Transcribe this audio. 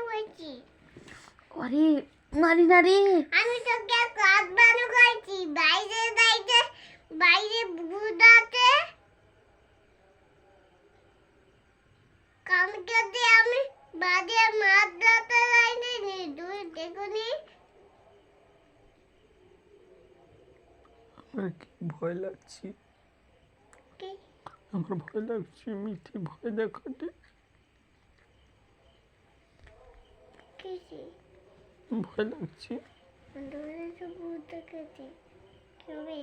করেছি। আরে মারি না রে। আমি তোকে কাজ বানো করেছি। বাইরে ভূত আছে। কালকে দিয়ে আমি বাজে মাছ ধরতে যাইনি। তুই দেখুনি? আমার কি ভয় লাগছে, কি? আমার ভয় লাগছে, মিঠি ভয় দেখাতে কিসি? ভয় লাগছে। দূরে তো ভূত দেখেছি। কবে?